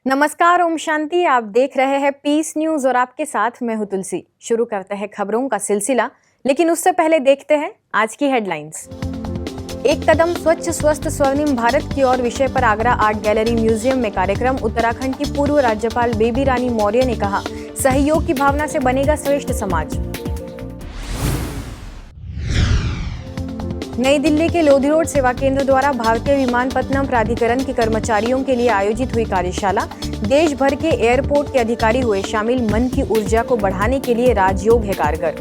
नमस्कार, ओम शांति। आप देख रहे हैं पीस न्यूज और आपके साथ मैं हूं तुलसी। शुरू करते हैं खबरों का सिलसिला, लेकिन उससे पहले देखते हैं आज की हेडलाइंस। एक कदम स्वच्छ स्वस्थ स्वर्णिम भारत की ओर विषय पर आगरा आर्ट गैलरी म्यूजियम में कार्यक्रम। उत्तराखंड की पूर्व राज्यपाल बेबी रानी मौर्य ने कहा, सहयोग की भावना से बनेगा श्रेष्ठ समाज। नई दिल्ली के लोधी रोड सेवा केंद्र द्वारा भारतीय विमानपत्तनम प्राधिकरण के कर्मचारियों के लिए आयोजित हुई कार्यशाला। देश भर के एयरपोर्ट के अधिकारी हुए शामिल। मन की ऊर्जा को बढ़ाने के लिए राजयोग है कारगर।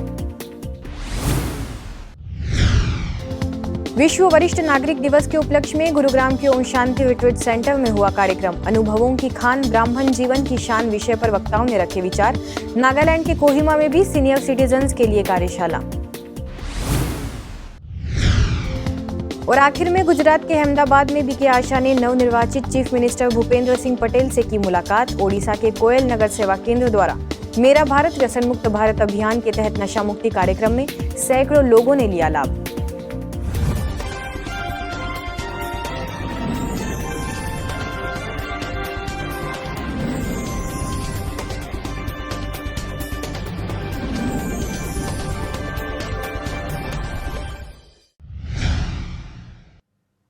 विश्व वरिष्ठ नागरिक दिवस के उपलक्ष्य में गुरुग्राम के ओम शांति रिट्रीट सेंटर में हुआ कार्यक्रम। अनुभवों की खान, ब्राह्मण जीवन की शान विषय पर वक्ताओं ने रखे विचार। नागालैंड के कोहिमा में भी सीनियर सिटीजन्स के लिए कार्यशाला। और आखिर में गुजरात के अहमदाबाद में बीके आशा ने नवनिर्वाचित चीफ मिनिस्टर भूपेंद्र सिंह पटेल से की मुलाकात। ओडिशा के कोयल नगर सेवा केंद्र द्वारा मेरा भारत व्यसन मुक्त भारत अभियान के तहत नशा मुक्ति कार्यक्रम में सैकड़ों लोगों ने लिया लाभ।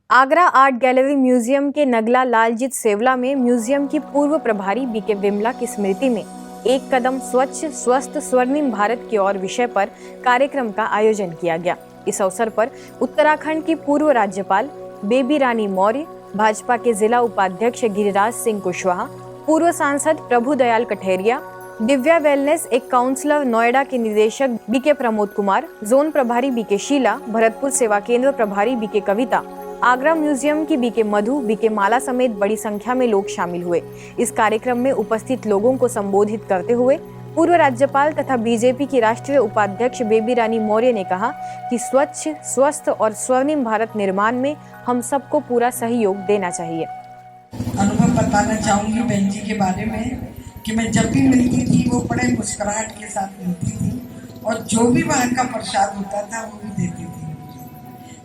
आगरा आर्ट गैलरी म्यूजियम के नगला लालजीत सेवला में म्यूजियम की पूर्व प्रभारी बीके विमला की स्मृति में एक कदम स्वच्छ स्वस्थ स्वर्णिम भारत की ओर विषय पर कार्यक्रम का आयोजन किया गया। इस अवसर पर उत्तराखंड की पूर्व राज्यपाल बेबी रानी मौर्य, भाजपा के जिला उपाध्यक्ष गिरिराज सिंह कुशवाहा, पूर्व सांसद प्रभु दयाल कठेरिया, दिव्या वेलनेस एक काउंसलर नोएडा के निदेशक बीके प्रमोद कुमार, जोन प्रभारी बीके शीला, भरतपुर सेवा केंद्र प्रभारी बीके कविता, आगरा म्यूजियम की बीके मधु, बीके माला समेत बड़ी संख्या में लोग शामिल हुए। इस कार्यक्रम में उपस्थित लोगों को संबोधित करते हुए पूर्व राज्यपाल तथा बीजेपी की राष्ट्रीय उपाध्यक्ष बेबी रानी मौर्य ने कहा कि स्वच्छ स्वस्थ और स्वर्णिम भारत निर्माण में हम सबको पूरा सहयोग देना चाहिए। अनुभव बताना चाहूंगी बहन जी के बारे में कि मैं जब भी मिलती थी वो बड़े मुस्कुराहट के साथ मिलती थी और जो भी वहाँ का प्रसाद होता था वो भी देती थी।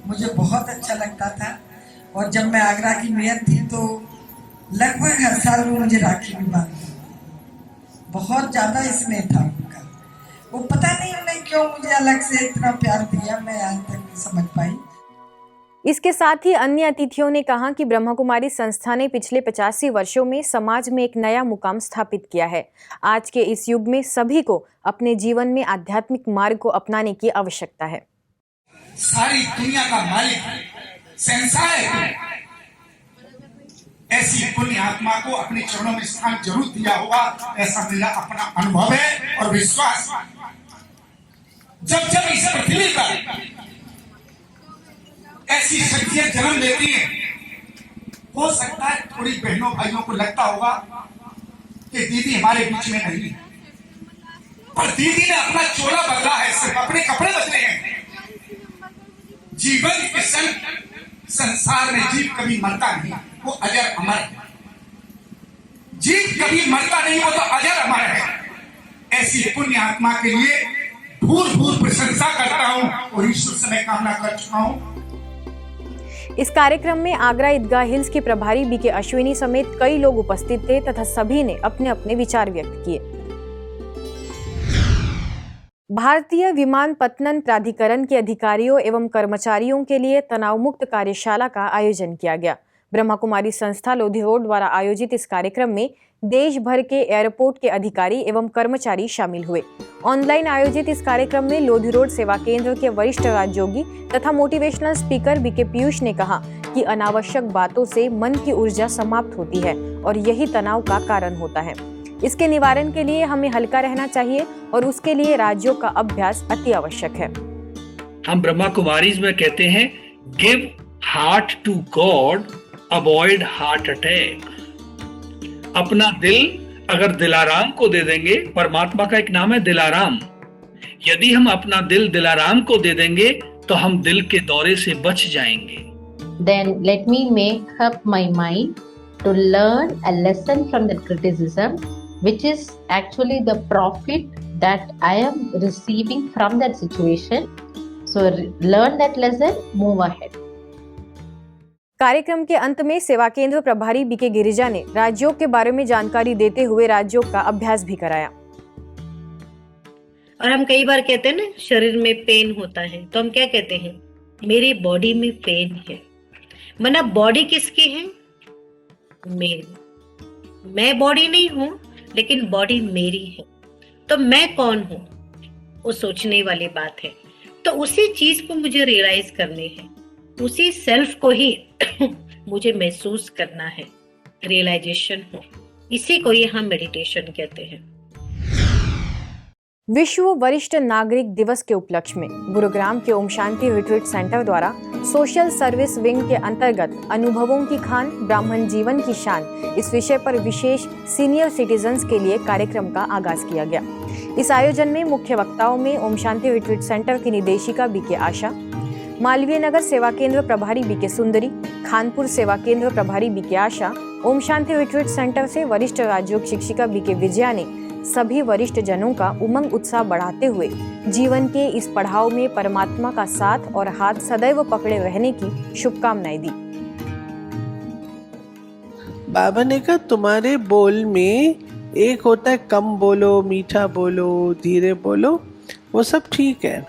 मुझे बहुत अच्छा लगता था। और जब मैं आगरा की मेयर थी तो लगभग हर साल वो मुझे राखी भी बांधती। बहुत ज्यादा स्नेह था उनका। वो पता नहीं उन्हें क्यों मुझे अलग से इतना प्यार दिया, मैं आज तक नहीं समझ पाई। इसके साथ ही अन्य अतिथियों ने कहा कि ब्रह्मा कुमारी संस्था ने पिछले 85 वर्षों में समाज में एक नया मुकाम स्थापित किया है। आज के इस युग में सभी को अपने जीवन में आध्यात्मिक मार्ग को अपनाने की आवश्यकता है। सारी दुनिया का मालिक संसार है, ऐसी पुण्य आत्मा को अपने चरणों में स्थान जरूर दिया होगा, ऐसा मेरा अपना अनुभव है और विश्वास। जब जब इस पृथ्वी पर ऐसी शक्तियां जन्म लेती हैं, हो सकता है थोड़ी बहनों भाइयों को लगता होगा कि दीदी हमारे बीच में नहीं है, पर दीदी ने अपना चोला बदला है, सिर्फ अपने कपड़े बदले हैं। जीवन के संग संसार में जीव कभी मरता नहीं, वो अजर अमर है। जीव कभी मरता नहीं, वो तो अजर अमर है। ऐसी पुण्य आत्मा के लिए भूर भूर प्रशंसा करता हूं और ईश्वर से मैं कामना कर चुका हूं। इस कार्यक्रम में आगरा ईदगाह हिल्स के प्रभारी बीके अश्विनी समेत कई लोग उपस्थित थे तथा सभी ने अपने अपने विचार व्यक्त किए। भारतीय विमानपत्तनम प्राधिकरण के अधिकारियों एवं कर्मचारियों के लिए तनाव मुक्त कार्यशाला का आयोजन किया गया। ब्रह्मा कुमारी संस्था लोधी रोड द्वारा आयोजित इस कार्यक्रम में देश भर के एयरपोर्ट के अधिकारी एवं कर्मचारी शामिल हुए। ऑनलाइन आयोजित इस कार्यक्रम में लोधी रोड सेवा केंद्र के वरिष्ठ राजयोगी तथा मोटिवेशनल स्पीकर बीके पीयूष ने कहा कि अनावश्यक बातों से मन की ऊर्जा समाप्त होती है और यही तनाव का कारण होता है। इसके निवारण के लिए हमें हल्का रहना चाहिए और उसके लिए राज्यों का अभ्यास अति आवश्यक है। हम ब्रह्मा कुमारीज में कहते हैं, give heart to God, avoid heart attack. अपना दिल अगर दिलाराम को दे देंगे, परमात्मा का एक नाम है दिलाराम, यदि हम अपना दिल दिलाराम को दे देंगे तो हम दिल के दौरे से बच जाएंगे। Then let me make up my mind to learn a lesson from that criticism, which is actually the profit that I am receiving from that situation. So learn that lesson, move ahead. कार्यक्रम के अंत में सेवा केंद्र प्रभारी BK Girija ने राजयोग के बारे में जानकारी देते हुए राजयोग का अभ्यास भी कराया। और हम कई बार कहते हैं ना, शरीर में पेन होता है, तो हम क्या कहते हैं, मेरी बॉडी में पेन है। मना बॉडी किसकी है? मेरी। मैं बॉडी नहीं हूं, लेकिन बॉडी मेरी है। तो मैं कौन हूं? वो सोचने वाली बात है। तो उसी चीज को मुझे रियलाइज करनी है, उसी सेल्फ को ही मुझे महसूस करना है, रियलाइजेशन हो। इसी को ये हम मेडिटेशन कहते हैं। विश्व वरिष्ठ नागरिक दिवस के उपलक्ष्य में गुरुग्राम के ओम शांति रिट्रीट सेंटर द्वारा सोशल सर्विस विंग के अंतर्गत अनुभवों की खान ब्राह्मण जीवन की शान इस विषय पर विशेष सीनियर सिटीजन्स के लिए कार्यक्रम का आगाज किया गया। इस आयोजन में मुख्य वक्ताओं में ओम शांति रिट्रीट सेंटर की निदेशिका बीके आशा, मालवीय नगर सेवा केंद्र प्रभारी बीके सुंदरी, खानपुर सेवा केंद्र प्रभारी बीके आशा, ओम शांति रिट्रीट सेंटर से वरिष्ठ राजयोग शिक्षिका बीके विजया ने सभी वरिष्ठ जनों का उमंग उत्साह बढ़ाते हुए जीवन के इस पड़ाव में परमात्मा का साथ और हाथ सदैव पकड़े रहने की शुभकामनाएं दी। बाबा ने कहा तुम्हारे बोल में एक होता है कम बोलो, मीठा बोलो, धीरे बोलो, वो सब ठीक है,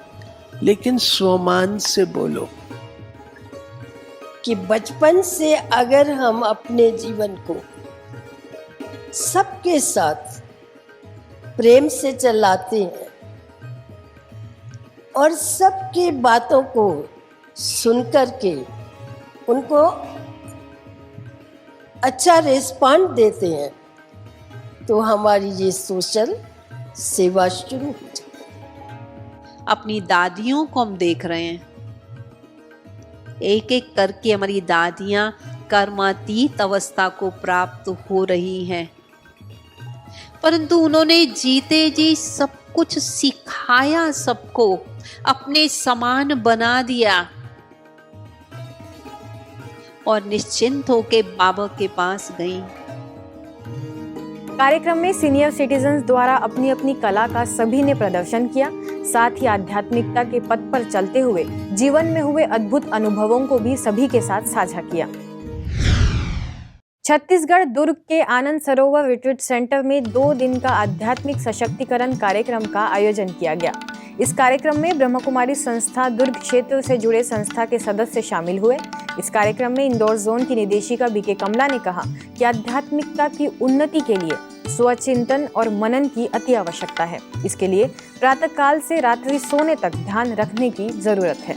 लेकिन स्वमान से बोलो। कि बचपन से अगर हम अपने जीवन को सबके साथ प्रेम से चलाते हैं और सबकी बातों को सुन कर के उनको अच्छा रिस्पॉन्ड देते हैं, तो हमारी ये सोशल सेवा शुरू हो जाए। अपनी दादियों को हम देख रहे हैं, एक एक करके हमारी दादियां कर्मातीत अवस्था को प्राप्त हो रही हैं, परंतु उन्होंने जीते जी सब कुछ सिखाया, सबको अपने समान बना दिया और निश्चिंत होके बाबा के पास गई। कार्यक्रम में सीनियर सिटीजन्स द्वारा अपनी अपनी कला का सभी ने प्रदर्शन किया, साथ ही आध्यात्मिकता के पथ पर चलते हुए जीवन में हुए अद्भुत अनुभवों को भी सभी के साथ साझा किया। छत्तीसगढ़ दुर्ग के आनंद सरोवर रिट्रीट सेंटर में 2 दिन का आध्यात्मिक सशक्तिकरण कार्यक्रम का आयोजन किया गया। इस कार्यक्रम में ब्रह्म कुमारी संस्था दुर्ग क्षेत्र से जुड़े संस्था के सदस्य शामिल हुए। इस कार्यक्रम में इंदौर जोन की निदेशिका बीके कमला ने कहा कि आध्यात्मिकता की उन्नति के लिए स्वचिंतन और मनन की अति आवश्यकता है। इसके लिए प्रातः काल से रात्रि सोने तक ध्यान रखने की जरूरत है।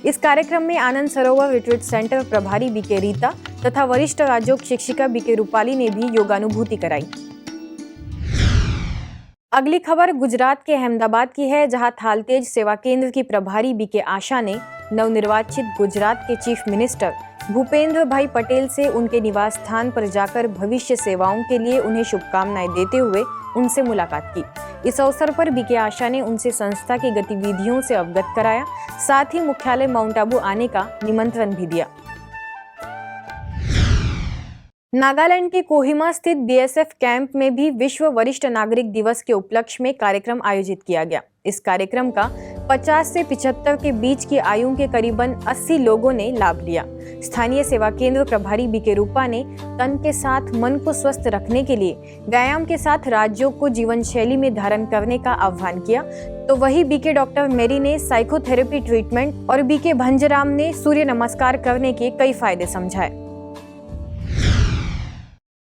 इस कार्यक्रम में आनंद सरोवर रिट्रीट सेंटर प्रभारी बीके रीता तथा वरिष्ठ राजयोग शिक्षिका बीके रूपाली ने भी योगानुभूति कराई। अगली खबर गुजरात के अहमदाबाद की है, जहां थालतेज सेवा केंद्र की प्रभारी बीके आशा ने नवनिर्वाचित गुजरात के चीफ मिनिस्टर भूपेंद्र भाई पटेल से उनके निवास स्थान पर जाकर भविष्य सेवाओं के लिए उन्हें शुभकामनाएं देते हुए उनसे मुलाकात की। इस अवसर पर बीके आशा ने उनसे संस्था की गतिविधियों से अवगत कराया, साथ ही मुख्यालय माउंट आबू आने का निमंत्रण भी दिया। नागालैंड के कोहिमा स्थित बीएसएफ कैंप में भी विश्व वरिष्ठ नागरिक दिवस के उपलक्ष्य में कार्यक्रम आयोजित किया गया। इस कार्यक्रम का 50 से 75 के बीच की आयु के करीबन 80 लोगों ने लाभ लिया। स्थानीय सेवा केंद्र प्रभारी बीके रूपा ने तन के साथ मन को स्वस्थ रखने के लिए व्यायाम के साथ राजयोग को जीवन शैली में धारण करने का आह्वान किया, तो वही बीके डॉक्टर मेरी ने साइकोथेरेपी ट्रीटमेंट और बीके भंजराम ने सूर्य नमस्कार करने के कई फायदे समझाए।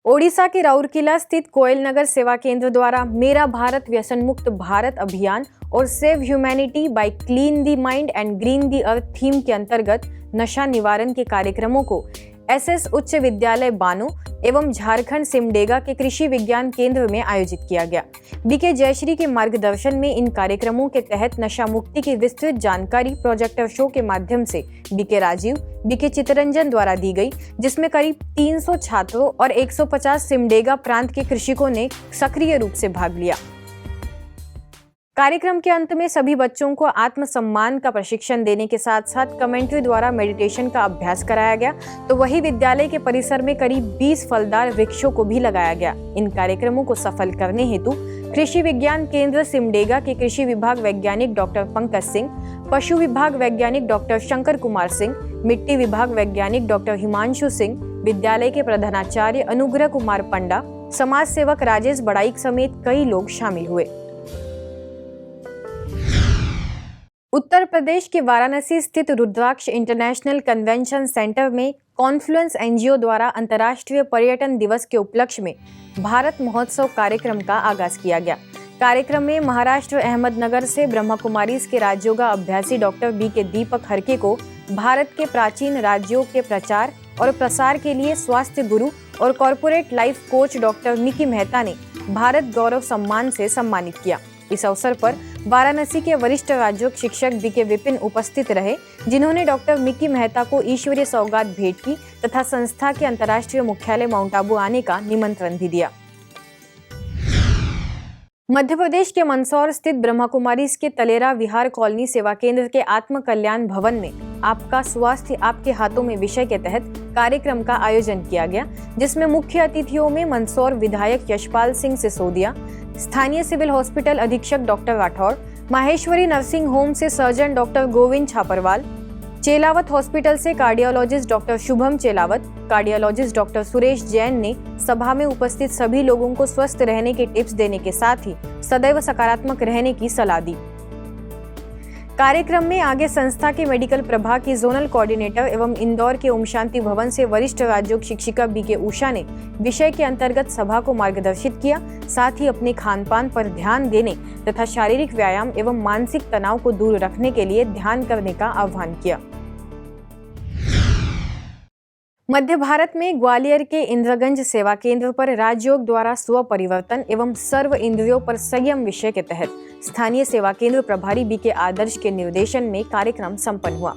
ओडिशा के राउरकेला स्थित कोयल नगर सेवा केंद्र द्वारा मेरा भारत व्यसन मुक्त भारत अभियान और save humanity by clean the mind and green the earth theme के अंतर्गत नशा निवारण के कार्यक्रमों को एसएस उच्च विद्यालय बानो एवं झारखंड सिमडेगा के कृषि विज्ञान केंद्र में आयोजित किया गया। बीके जयश्री के मार्गदर्शन में इन कार्यक्रमों के तहत नशा मुक्ति की विस्तृत जानकारी प्रोजेक्टर शो के माध्यम से बीके राजीव, बीके चितरंजन द्वारा दी गई, जिसमें करीब 300 छात्रों और 150 सिमडेगा प्रांत के कृषकों ने सक्रिय रूप से भाग लिया। कार्यक्रम के अंत में सभी बच्चों को आत्मसम्मान का प्रशिक्षण देने के साथ साथ कमेंट्री द्वारा मेडिटेशन का अभ्यास कराया गया। तो वही विद्यालय के परिसर में करीब 20 फलदार वृक्षों को भी लगाया गया। इन कार्यक्रमों को सफल करने हेतु कृषि विज्ञान केंद्र सिमडेगा के कृषि विभाग वैज्ञानिक डॉक्टर पंकज सिंह, पशु विभाग वैज्ञानिक डॉक्टर शंकर कुमार सिंह, मिट्टी विभाग वैज्ञानिक डॉक्टर हिमांशु सिंह, विद्यालय के प्रधानाचार्य अनुग्रह कुमार पंडा, समाज सेवक राजेश बड़ाइक समेत कई लोग शामिल हुए। उत्तर प्रदेश के वाराणसी स्थित रुद्राक्ष इंटरनेशनल कन्वेंशन सेंटर में कॉन्फ्लुएंस एनजीओ द्वारा अंतर्राष्ट्रीय पर्यटन दिवस के उपलक्ष्य में भारत महोत्सव कार्यक्रम का आगाज किया गया। कार्यक्रम में महाराष्ट्र अहमदनगर से ब्रह्मा कुमारीज के राजयोगा अभ्यासी डॉक्टर बीके दीपक हरके को भारत के प्राचीन राज्यों के प्रचार और प्रसार के लिए स्वास्थ्य गुरु और corporate life coach doctor Mickey Mehta ने भारत गौरव सम्मान से सम्मानित किया। इस अवसर पर वाराणसी के वरिष्ठ राजयोग शिक्षक बीके विपिन उपस्थित रहे, जिन्होंने डॉक्टर मिकी मेहता को ईश्वरीय सौगात भेंट की तथा संस्था के अंतर्राष्ट्रीय मुख्यालय माउंट आबू आने का निमंत्रण भी दिया। मध्य प्रदेश के मंदसौर स्थित ब्रह्मा कुमारीज के तलेरा विहार कॉलोनी सेवा केंद्र के आत्म कल्याण भवन में आपका स्वास्थ्य आपके हाथों में विषय के तहत कार्यक्रम का आयोजन किया गया, जिसमें मुख्य अतिथियों में मंदसौर विधायक यशपाल सिंह सिसोदिया, स्थानीय सिविल हॉस्पिटल अधीक्षक doctor Rathore, Maheshwari nursing home से surgeon doctor Govind Chhaparwal, Chelawat hospital से cardiologist doctor Shubham Chelawat, cardiologist doctor Suresh Jain ने सभा में उपस्थित सभी लोगों को स्वस्थ रहने के टिप्स देने के साथ ही सदैव सकारात्मक रहने की सलाह दी। कार्यक्रम में आगे संस्था के मेडिकल प्रभाग की जोनल कोऑर्डिनेटर एवं इंदौर के ओम शांति भवन से वरिष्ठ राजयोग शिक्षिका बीके उषा ने विषय के अंतर्गत सभा को मार्गदर्शित किया, साथ ही अपने खान-पान पर ध्यान देने तथा शारीरिक व्यायाम एवं मानसिक तनाव को दूर रखने के लिए ध्यान करने का आह्वान किया। मध्य भारत में ग्वालियर के इंद्रगंज सेवा केंद्र पर राजयोग द्वारा स्व परिवर्तन एवं सर्व इंद्रियों पर संयम विषय के तहत स्थानीय सेवा केंद्र प्रभारी बीके आदर्श के निर्देशन में कार्यक्रम संपन्न हुआ।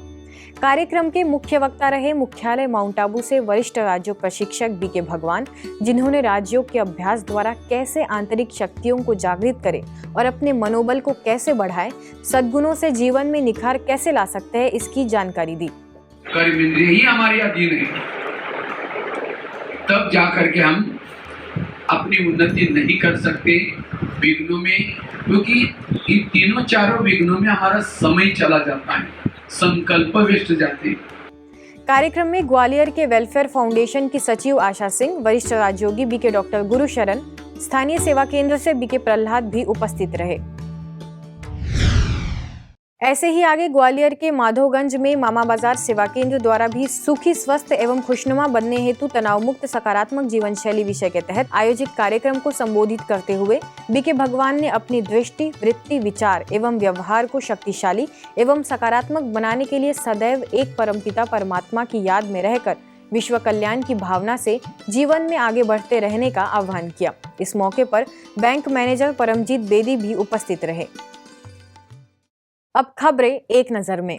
कार्यक्रम के मुख्य वक्ता रहे मुख्यालय माउंट आबू से वरिष्ठ राजयोग प्रशिक्षक बीके भगवान, जिन्होंने राजयोग के अभ्यास द्वारा कैसे आंतरिक शक्तियों को जागृत करें और अपने मनोबल को कैसे बढ़ाएं, सद्गुणों से जीवन में निखार कैसे ला सकते हैं, इसकी जानकारी दी। कर्म इंद्रिय ही हमारी अधीन है, तब जाकर के हम अपनी उन्नति नहीं कर सकते विघ्नों में, क्योंकि इन तीनों चारों विघ्नों में हमारा समय चला जाता है, संकल्प व्यस्त जाते हैं। कार्यक्रम में ग्वालियर के वेलफेयर फाउंडेशन की सचिव आशा सिंह, वरिष्ठ राजयोगी बीके डॉक्टर गुरुशरण, स्थानीय सेवा केंद्र से बीके प्रहलाद भी उपस्थित रहे। ऐसे ही आगे ग्वालियर के माधोगंज में मामा बाजार सेवा केंद्र द्वारा भी सुखी, स्वस्थ एवं खुशनुमा बनने हेतु तनाव मुक्त सकारात्मक जीवन शैली विषय के तहत आयोजित कार्यक्रम को संबोधित करते हुए बीके भगवान ने अपनी दृष्टि, वृत्ति, विचार एवं व्यवहार को शक्तिशाली एवं सकारात्मक बनाने के लिए सदैव एक परमपिता परमात्मा की याद में रहकर विश्व कल्याण की भावना से जीवन में आगे बढ़ते रहने का आह्वान किया। इस मौके पर बैंक मैनेजर परमजीत बेदी भी उपस्थित रहे। अब खबरें एक नजर में।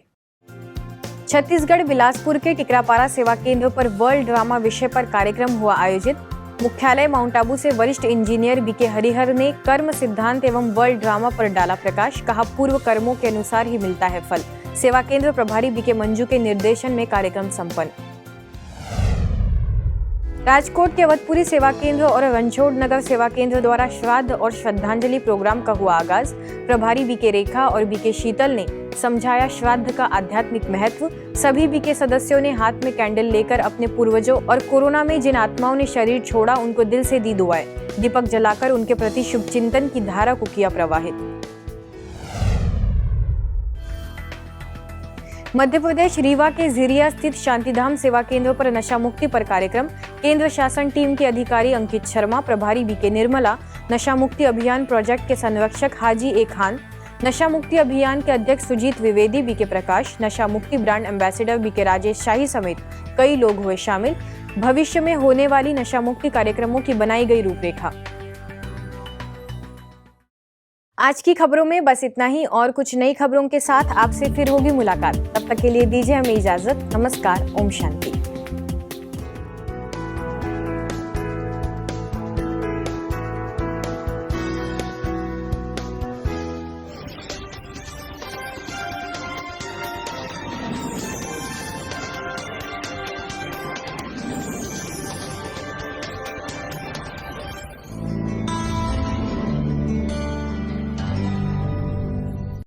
छत्तीसगढ़ बिलासपुर के टिकरापारा सेवा केंद्र पर वर्ल्ड ड्रामा विषय पर कार्यक्रम हुआ आयोजित। मुख्यालय माउंट आबू से वरिष्ठ इंजीनियर बीके हरिहर ने कर्म सिद्धांत एवं वर्ल्ड ड्रामा पर डाला प्रकाश, कहा पूर्व कर्मों के अनुसार ही मिलता है फल। सेवा केंद्र प्रभारी बीके मंजू के निर्देशन में कार्यक्रम संपन्न। राजकोट के अवधपुरी सेवा केंद्र और रणछोड़ नगर सेवा केंद्र द्वारा श्राद्ध और श्रद्धांजलि प्रोग्राम का हुआ आगाज। प्रभारी बीके रेखा और बीके शीतल ने समझाया श्राद्ध का आध्यात्मिक महत्व। सभी बीके सदस्यों ने हाथ में कैंडल लेकर अपने पूर्वजों और कोरोना में जिन आत्माओं ने शरीर छोड़ा उनको दिल से दी दुआएं। दीपक जलाकर उनके प्रति शुभ चिंतन की धारा को किया प्रवाहित। मध्य प्रदेश रीवा के जिरिया स्थित शांतिधाम सेवा केंद्र पर नशा मुक्ति पर कार्यक्रम। केंद्र शासन टीम के अधिकारी अंकित शर्मा, प्रभारी बीके निर्मला, नशा मुक्ति अभियान प्रोजेक्ट के संरक्षक हाजी ए खान, नशा मुक्ति अभियान के अध्यक्ष सुजीत द्विवेदी, बीके प्रकाश, नशा मुक्ति ब्रांड एम्बेसडर बीके राजेश शाही समेत कई लोग हुए शामिल। भविष्य में होने वाली नशा मुक्ति कार्यक्रमों की बनाई गई रूपरेखा। आज की खबरों में बस इतना ही, और कुछ नई खबरों के साथ आपसे फिर होगी मुलाकात। तब तक के लिए दीजिए हमें इजाजत। नमस्कार, ओम शांति।